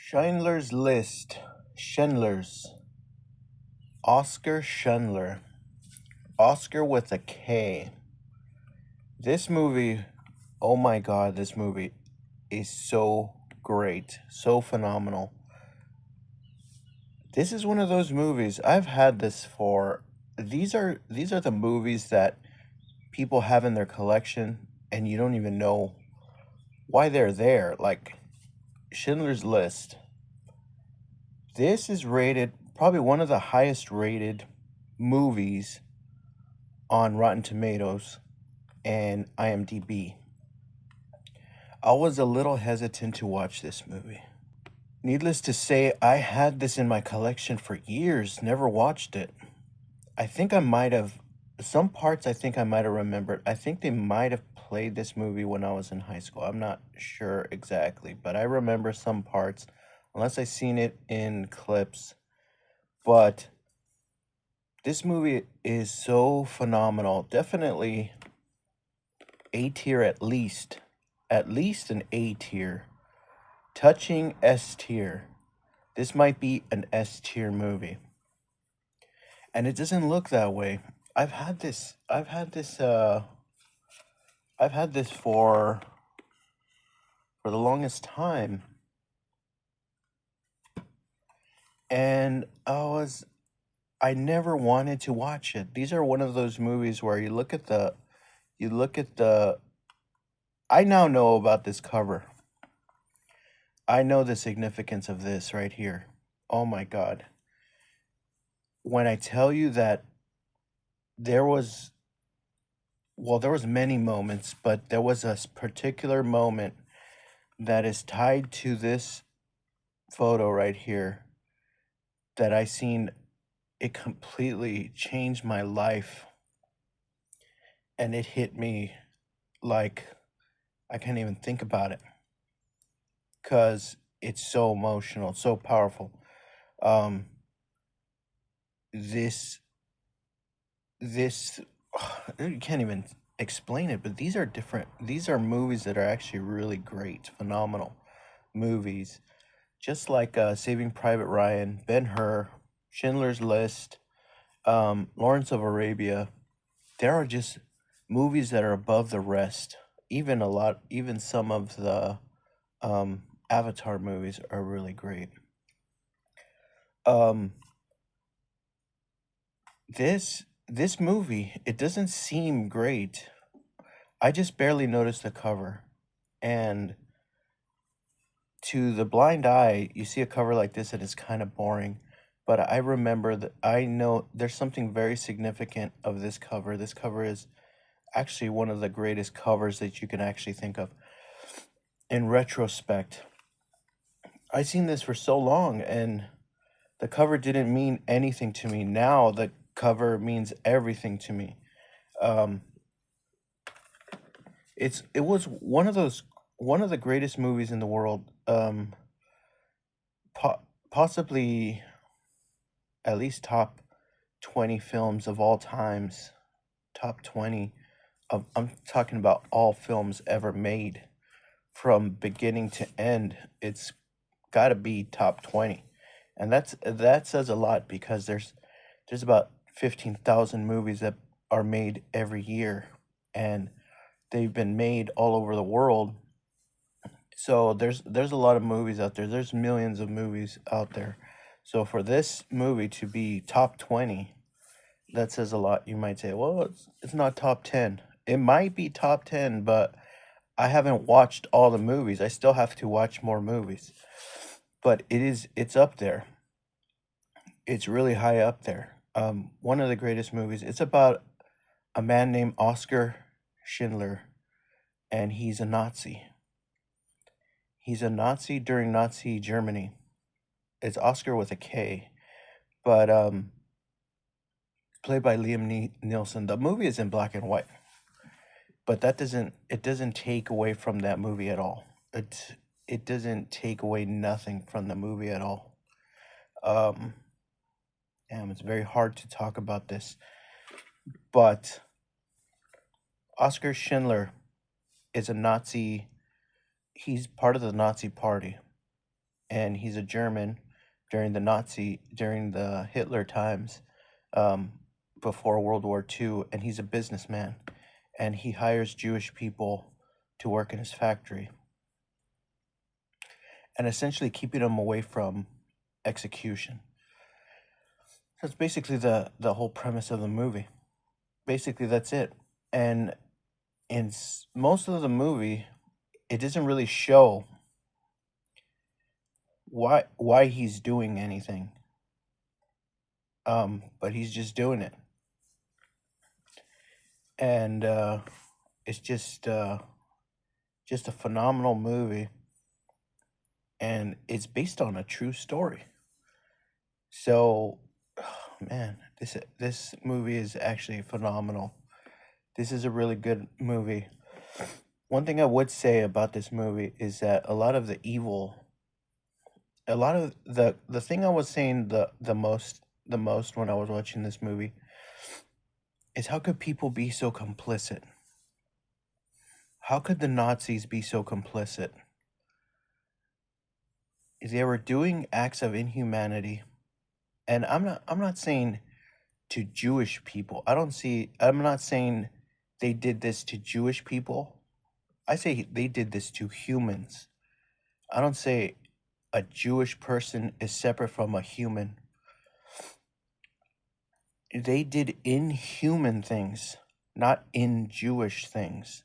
Schindler's List. Schindler's. Oscar Schindler. Oscar with a K. This movie, oh my god, this movie is so great, so phenomenal. This is one of those movies I've had this for. These are the movies that people have in their collection and you don't even know why they're there. Like Schindler's List. This is rated probably one of the highest rated movies on Rotten Tomatoes and IMDb. I was a little hesitant to watch this movie. Needless to say, I had this in my collection for years, never watched it. I think I might have, some parts I think I might have remembered. I think they might have played this movie when I was in high school. I'm not sure exactly, but I remember some parts, unless I seen it in clips. But this movie is so phenomenal. Definitely A tier at least. At least an A tier. Touching S tier. This might be an S tier movie. And it doesn't look that way. I've had this for the longest time. And I never wanted to watch it. These are one of those movies where you look at the I now know about this cover. I know the significance of this right here. Oh my god. When I tell you that there was there was many moments, but there was a particular moment that is tied to this photo right here that I seen. It completely changed my life, and it hit me like I can't even think about it because it's so emotional, so powerful. Um, this this you can't even explain it, but these are different. These are movies that are actually really great, phenomenal movies. Just like Saving Private Ryan, Ben-Hur, Schindler's List, Lawrence of Arabia. There are just movies that are above the rest. Even some of the Avatar movies are really great. Um, this movie, it doesn't seem great. I just barely noticed the cover, and to the blind eye, you see a cover like this and it's kind of boring. But I remember that I know there's something very significant of this cover. This cover is actually one of the greatest covers that you can actually think of. In retrospect, I seen this for so long and the cover didn't mean anything to me. Now the cover means everything to me. Um, it was one of the greatest movies in the world. Possibly at least top 20 films of all times. Top 20 of I'm talking about all films ever made from beginning to end. It's got to be top 20. And that says a lot because there's about 15,000 movies that are made every year and they've been made all over the world. So there's a lot of movies out there. There's millions of movies out there. So for this movie to be top 20, that says a lot. You might say, well, it's not top 10. It might be top 10, but I haven't watched all the movies. I still have to watch more movies. But it's up there. It's really high up there. One of the greatest movies. It's about a man named Oscar Schindler, and he's a Nazi. He's a Nazi during Nazi Germany. It's Oscar with a K, but played by Liam Neeson. The movie is in black and white, but it doesn't take away from that movie at all. It doesn't take away nothing from the movie at all. Um, it's very hard to talk about this, but Oscar Schindler is a Nazi. He's part of the Nazi party, and he's a German during the Hitler times, um, before World War II, and he's a businessman, and he hires Jewish people to work in his factory, and essentially keeping them away from execution. That's basically the whole premise of the movie. Basically, that's it. And in most of the movie, it doesn't really show why he's doing anything. But he's just doing it, and it's just a phenomenal movie, and it's based on a true story. So, man, this movie is actually phenomenal. This is a really good movie. One thing I would say about this movie is that a lot of the thing I was saying the most when I was watching this movie is how could people be so complicit? How could the Nazis be so complicit? They were doing acts of inhumanity, and I'm not saying to Jewish people. I'm not saying they did this to Jewish people. I say they did this to humans. I don't say a Jewish person is separate from a human. They did inhuman things, not in Jewish things.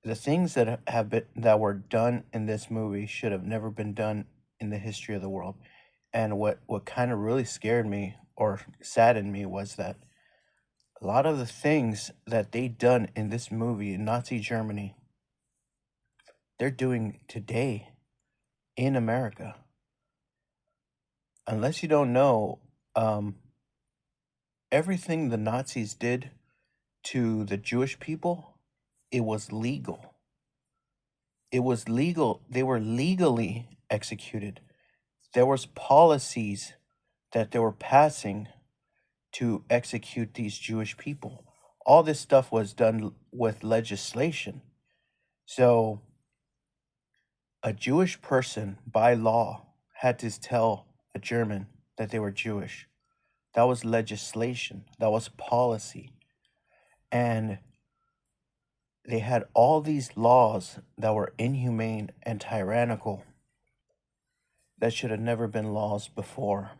The things that were done in this movie should have never been done in the history of the world. And what kind of really scared me or saddened me was that a lot of the things that they done in this movie in Nazi Germany, they're doing today in America. Unless you don't know, um, everything the Nazis did to the Jewish people, it was legal. It was legal. They were legally executed. There was policies that they were passing to execute these Jewish people. All this stuff was done with legislation. So a Jewish person by law had to tell a German that they were Jewish. That was legislation. That was policy. And they had all these laws that were inhumane and tyrannical that should have never been laws before.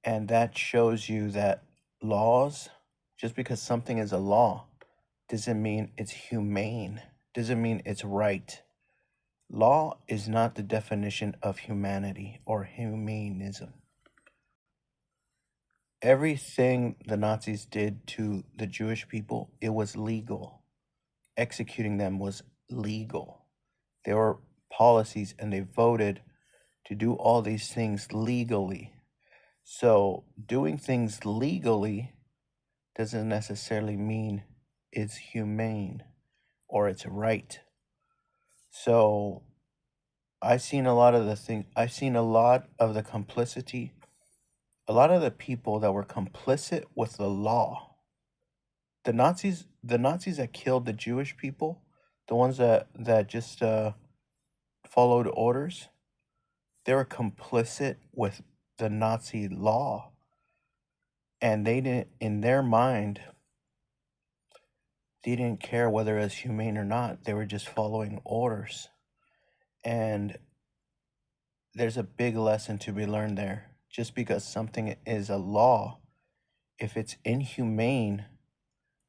And that shows you that laws, just because something is a law, doesn't mean it's humane, doesn't mean it's right. Law is not the definition of humanity or humanism. Everything the Nazis did to the Jewish people, it was legal. Executing them was legal. There were policies and they voted to do all these things legally. So doing things legally doesn't necessarily mean it's humane or it's right. So I've seen a lot of the complicity, a lot of the people that were complicit with the law. The Nazis that killed the Jewish people, the ones that just followed orders, they were complicit with the Nazi law. And they didn't, in their mind, they didn't care whether it was humane or not. They were just following orders. And there's a big lesson to be learned there. Just because something is a law, if it's inhumane,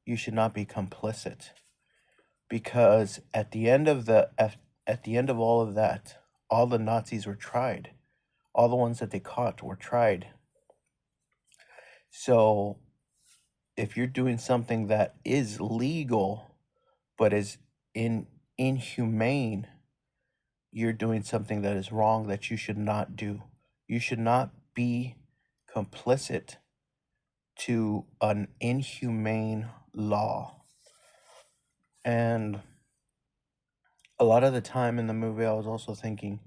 you should not be complicit. Because at the end of all of that, all the Nazis were tried. All the ones that they caught were tried. So if you're doing something that is legal but is inhumane, you're doing something that is wrong that you should not do. You should not be complicit to an inhumane law. And a lot of the time in the movie, I was also thinking,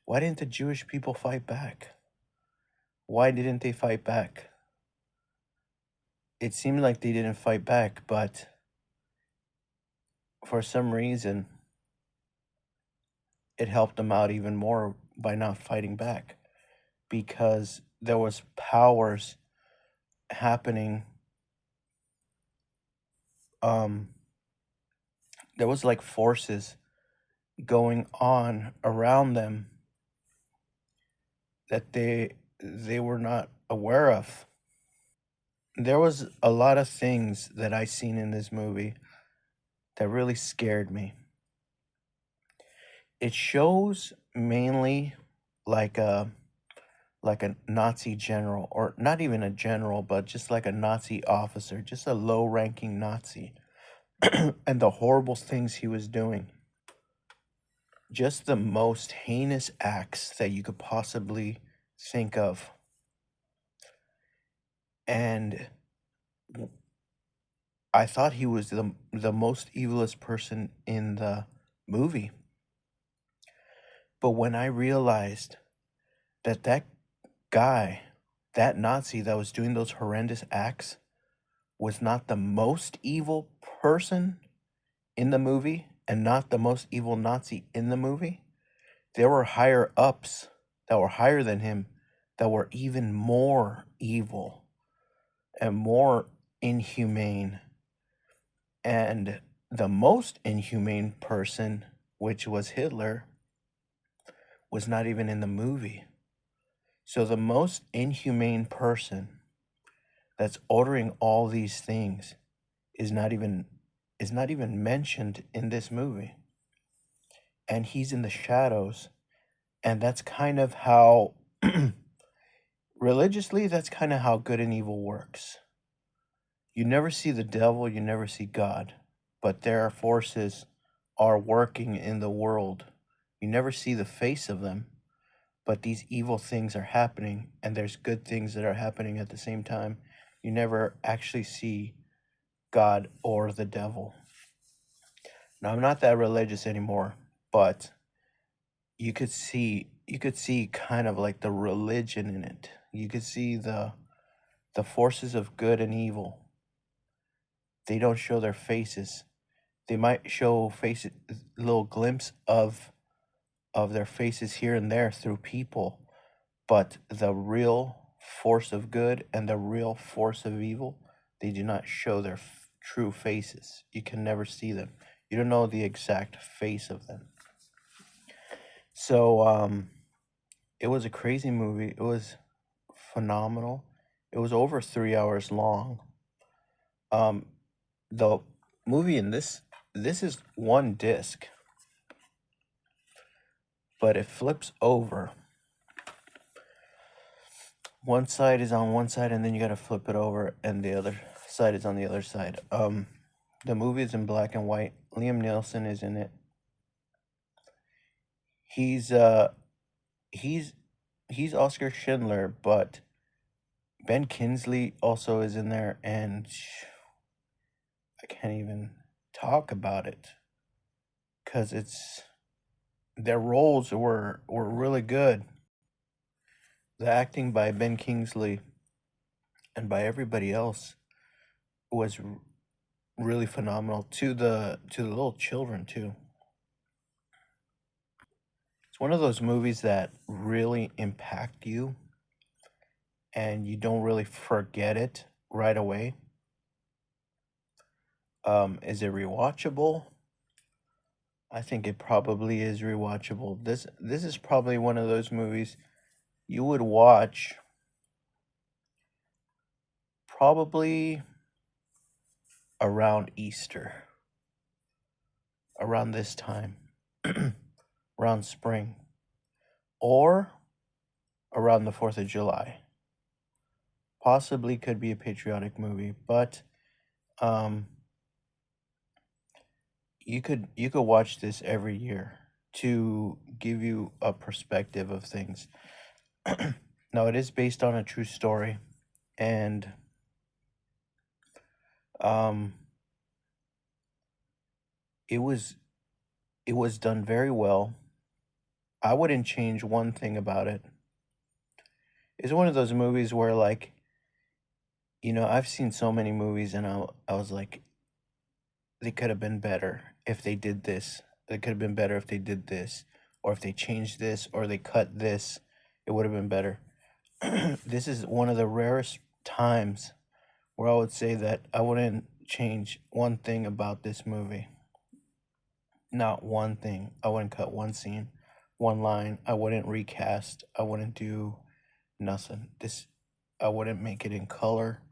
why didn't the Jewish people fight back? Why didn't they fight back? It seemed like they didn't fight back, but for some reason, it helped them out even more by not fighting back, because there was powers happening. um there was like forces going on around them that they were not aware of. There was a lot of things that I seen in this movie that really scared me. It shows mainly like a Nazi general, or not even a general, but just like a Nazi officer, just a low-ranking Nazi, and the horrible things he was doing. Just the most heinous acts that you could possibly think of. And I thought he was the most evilest person in the movie. But when I realized that that guy, that Nazi that was doing those horrendous acts, was not the most evil person in the movie and not the most evil Nazi in the movie, there were higher ups that were higher than him that were even more evil and more inhumane. And the most inhumane person, which was Hitler, was not even in the movie. So the most inhumane person that's ordering all these things is not even mentioned in this movie. And he's in the shadows. And that's kind of how religiously, that's kind of how good and evil works. You never see the devil, you never see God, but their forces are working in the world. You never see the face of them, but these evil things are happening, and there's good things that are happening at the same time. You never actually see God or the devil. Now, I'm not that religious anymore, but you could see kind of like the religion in it. You could see the forces of good and evil. They don't show their faces. They might show faces, little glimpse of their faces here and there through people, but the real force of good and the real force of evil, they do not show their true faces. You can never see them. You don't know the exact face of them. So it was a crazy movie. It was phenomenal. It was over 3 hours long. Um, the movie in this is one disc, but it flips over. One side is on one side, and then you gotta flip it over, and the other side is on the other side. The movie is in black and white. Liam Neeson is in it. He's uh he's he's Oscar Schindler, but Ben Kingsley also is in there, and I can't even talk about it because it's their roles were really good. The acting by Ben Kingsley and by everybody else was really phenomenal, to the little children too. It's one of those movies that really impact you and you don't really forget it right away. Is it rewatchable? I think it probably is rewatchable. This is probably one of those movies you would watch probably around Easter, around this time, around spring, or around the 4th of July. Possibly could be a patriotic movie, but um you could watch this every year to give you a perspective of things. Now, it is based on a true story, and um it was it was done very well. I wouldn't change one thing about it. It's one of those movies where, like, I've seen so many movies, and I was like, they could have been better if they did this. They could have been better if they did this, or if they changed this or they cut this, it would have been better. This is one of the rarest times where I would say that I wouldn't change one thing about this movie. Not one thing. I wouldn't cut one scene, one line. I wouldn't recast. I wouldn't do nothing. I wouldn't make it in color.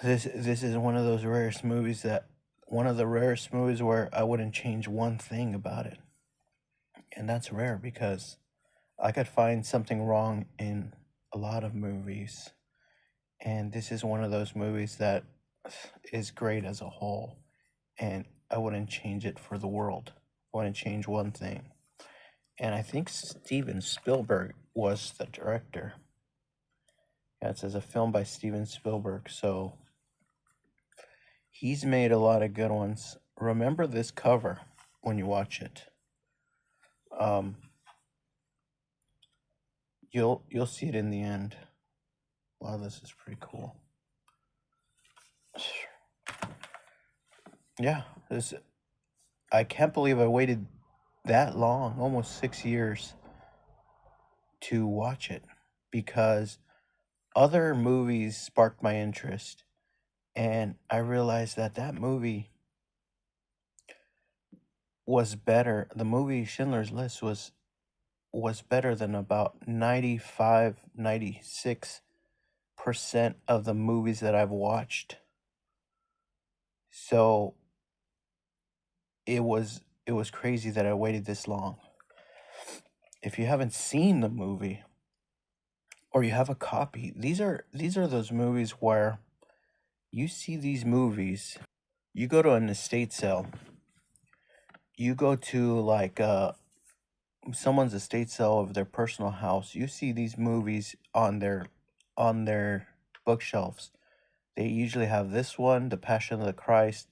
This is one of those rarest movies where I wouldn't change one thing about it. And that's rare because I could find something wrong in a lot of movies. And this is one of those movies that is great as a whole. And I wouldn't change it for the world. I wouldn't change one thing. And I think Steven Spielberg was the director. Yeah, it says a film by Steven Spielberg. So he's made a lot of good ones. Remember this cover when you watch it. You'll see it in the end. Wow, this is pretty cool. Yeah, I can't believe I waited that long, almost 6 years, to watch it, because other movies sparked my interest, and I realized that movie was better. The movie Schindler's List was better than about 96% of the movies that I've watched. So it was crazy that I waited this long. If you haven't seen the movie or you have a copy, these are those movies where you see these movies, you go to an estate sale, you go to like someone's estate sale of their personal house, you see these movies on their bookshelves. They usually have this one, The Passion of the Christ,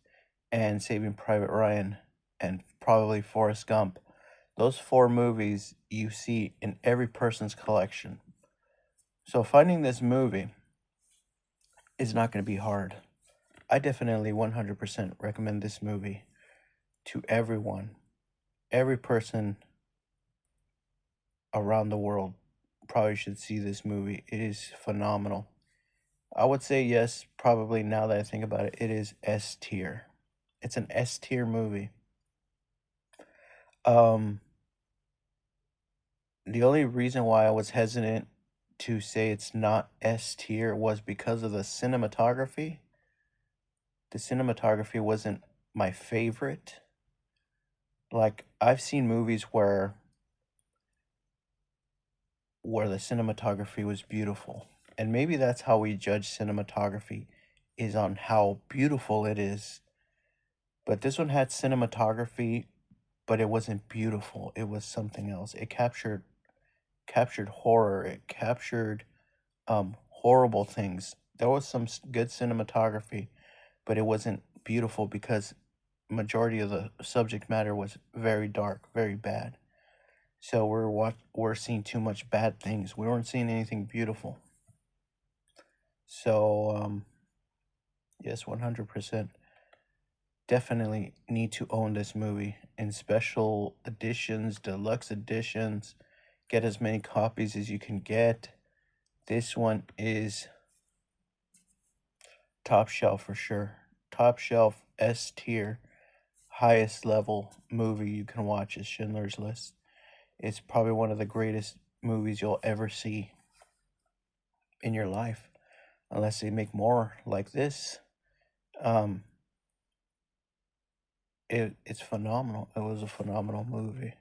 and Saving Private Ryan, and probably Forrest Gump. Those 4 movies you see in every person's collection. So finding this movie is not going to be hard. I definitely 100% recommend this movie to everyone. Every person around the world probably should see this movie. It is phenomenal. I would say yes, probably now that I think about it, it is S tier. It's an S tier movie. The only reason why I was hesitant to say it's not S tier was because of the cinematography. The cinematography wasn't my favorite. Like, I've seen movies where the cinematography was beautiful. And maybe that's how we judge cinematography, is on how beautiful it is. But this one had cinematography, but it wasn't beautiful. It was something else. It captured horror. It captured horrible things. There was some good cinematography, but it wasn't beautiful because majority of the subject matter was very dark, very bad. So we're seeing too much bad things. We weren't seeing anything beautiful. So yes, 100%. Definitely need to own this movie in special editions, deluxe editions. Get as many copies as you can get. This one is top shelf for sure. Top shelf, S tier, highest level movie you can watch is Schindler's List. It's probably one of the greatest movies you'll ever see in your life, unless they make more like this. It's phenomenal. It was a phenomenal movie.